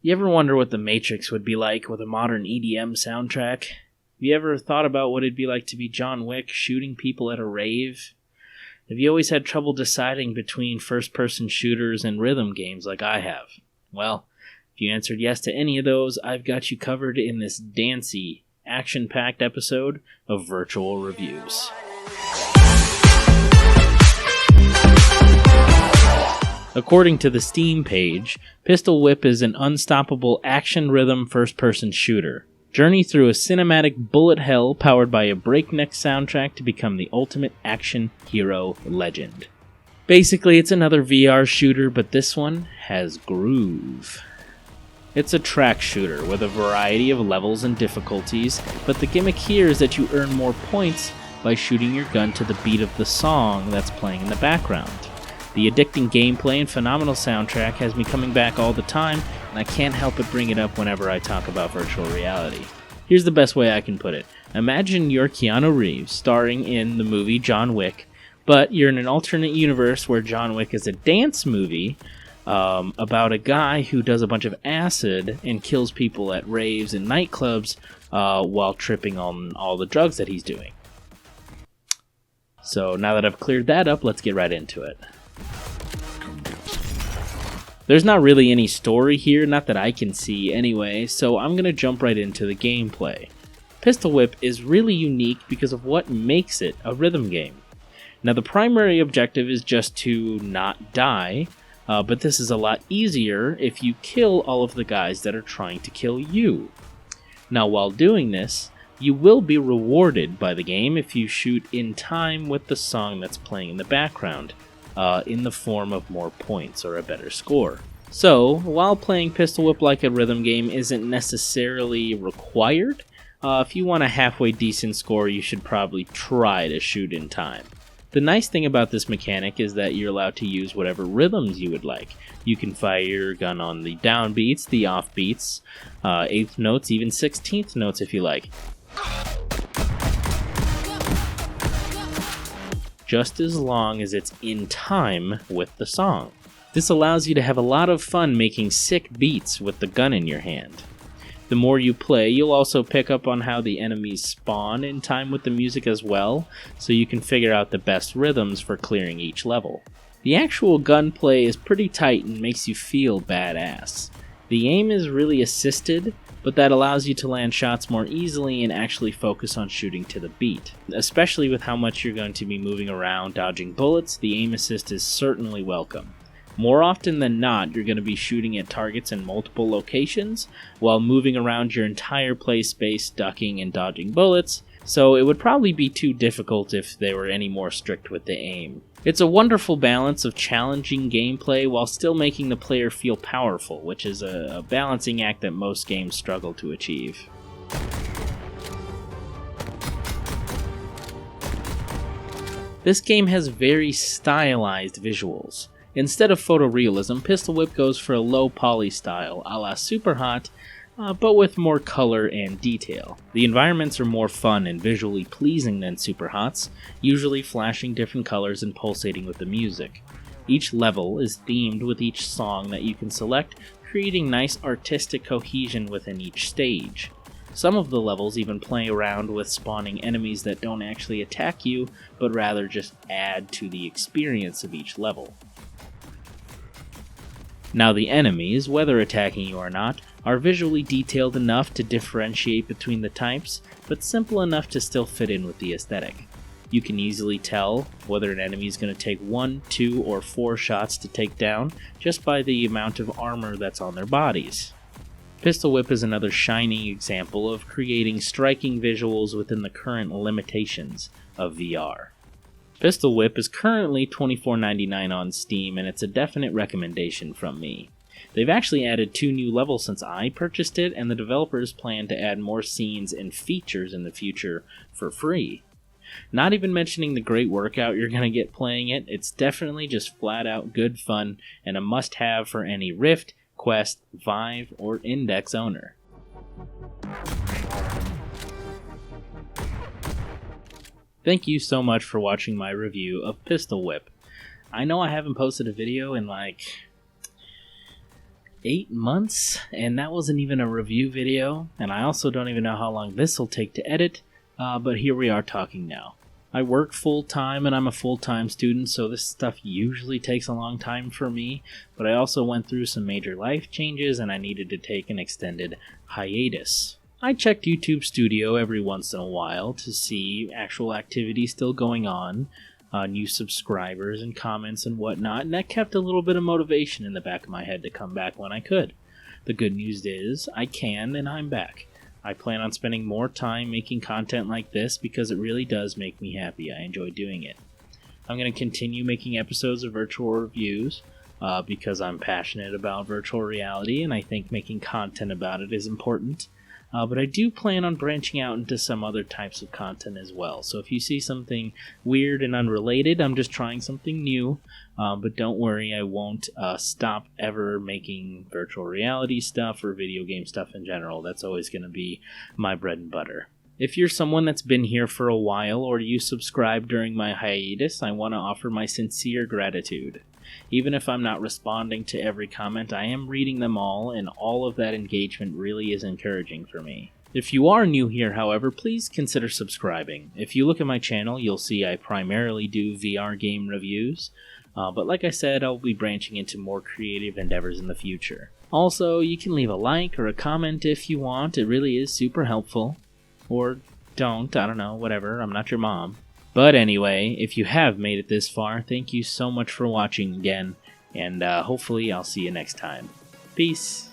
You ever wonder what The Matrix would be like with a modern EDM soundtrack? Have you ever thought about what it'd be like to be John Wick shooting people at a rave? Have you always had trouble deciding between first-person shooters and rhythm games like I have? Well, if you answered yes to any of those, I've got you covered in this dancey, action-packed episode of Virtual Reviews. According to the Steam page, Pistol Whip is an unstoppable action-rhythm first-person shooter. Journey through a cinematic bullet hell powered by a breakneck soundtrack to become the ultimate action hero legend. Basically, it's another VR shooter, but this one has groove. It's a track shooter with a variety of levels and difficulties, but the gimmick here is that you earn more points by shooting your gun to the beat of the song that's playing in the background. The addicting gameplay and phenomenal soundtrack has me coming back all the time, and I can't help but bring it up whenever I talk about virtual reality. Here's the best way I can put it. Imagine you're Keanu Reeves, starring in the movie John Wick, but you're in an alternate universe where John Wick is a dance movie about a guy who does a bunch of acid and kills people at raves and nightclubs while tripping on all the drugs that he's doing. So now that I've cleared that up, let's get right into it. There's not really any story here, not that I can see anyway, so I'm going to jump right into the gameplay. Pistol Whip is really unique because of what makes it a rhythm game. Now the primary objective is just to not die, but this is a lot easier if you kill all of the guys that are trying to kill you. Now while doing this, you will be rewarded by the game if you shoot in time with the song that's playing in the background. In the form of more points or a better score. So, while playing Pistol Whip like a rhythm game isn't necessarily required, if you want a halfway decent score, you should probably try to shoot in time. The nice thing about this mechanic is that you're allowed to use whatever rhythms you would like. You can fire your gun on the downbeats, the offbeats, 8th notes, even 16th notes if you like. Just as long as it's in time with the song. This allows you to have a lot of fun making sick beats with the gun in your hand. The more you play, you'll also pick up on how the enemies spawn in time with the music as well, so you can figure out the best rhythms for clearing each level. The actual gunplay is pretty tight and makes you feel badass. The aim is really assisted, but that allows you to land shots more easily and actually focus on shooting to the beat. Especially with how much you're going to be moving around dodging bullets, the aim assist is certainly welcome. More often than not, you're going to be shooting at targets in multiple locations while moving around your entire play space, ducking and dodging bullets, so it would probably be too difficult if they were any more strict with the aim. It's a wonderful balance of challenging gameplay while still making the player feel powerful, which is a balancing act that most games struggle to achieve. This game has very stylized visuals. Instead of photorealism, Pistol Whip goes for a low poly style, a la Superhot, but with more color and detail. The environments are more fun and visually pleasing than Superhot's, usually flashing different colors and pulsating with the music. Each level is themed with each song that you can select, creating nice artistic cohesion within each stage. Some of the levels even play around with spawning enemies that don't actually attack you, but rather just add to the experience of each level. Now the enemies, whether attacking you or not, are visually detailed enough to differentiate between the types, but simple enough to still fit in with the aesthetic. You can easily tell whether an enemy is going to take 1, 2, or 4 shots to take down just by the amount of armor that's on their bodies. Pistol Whip is another shining example of creating striking visuals within the current limitations of VR. Pistol Whip is currently $24.99 on Steam, and it's a definite recommendation from me. They've actually added 2 new levels since I purchased it, and the developers plan to add more scenes and features in the future for free. Not even mentioning the great workout you're going to get playing it, it's definitely just flat out good fun and a must-have for any Rift, Quest, Vive, or Index owner. Thank you so much for watching my review of Pistol Whip. I know I haven't posted a video in like 8 months, and that wasn't even a review video, and I also don't even know how long this will take to edit, but here we are talking now. I work full-time and I'm a full-time student, so this stuff usually takes a long time for me, but I also went through some major life changes and I needed to take an extended hiatus. I checked YouTube Studio every once in a while to see actual activity still going on, new subscribers and comments and whatnot, and that kept a little bit of motivation in the back of my head to come back when I could. The good news is, I can and I'm back. I plan on spending more time making content like this because it really does make me happy. I enjoy doing it. I'm going to continue making episodes of virtual reviews because I'm passionate about virtual reality and I think making content about it is important. But I do plan on branching out into some other types of content as well. So if you see something weird and unrelated, I'm just trying something new. But don't worry, I won't stop ever making virtual reality stuff or video game stuff in general. That's always going to be my bread and butter. If you're someone that's been here for a while or you subscribed during my hiatus, I want to offer my sincere gratitude. Even if I'm not responding to every comment, I am reading them all, and all of that engagement really is encouraging for me. If you are new here, however, please consider subscribing. If you look at my channel, you'll see I primarily do VR game reviews, but like I said, I'll be branching into more creative endeavors in the future. Also, you can leave a like or a comment if you want. It really is super helpful. Or don't, I don't know, whatever, I'm not your mom. But anyway, if you have made it this far, thank you so much for watching again, and hopefully I'll see you next time. Peace!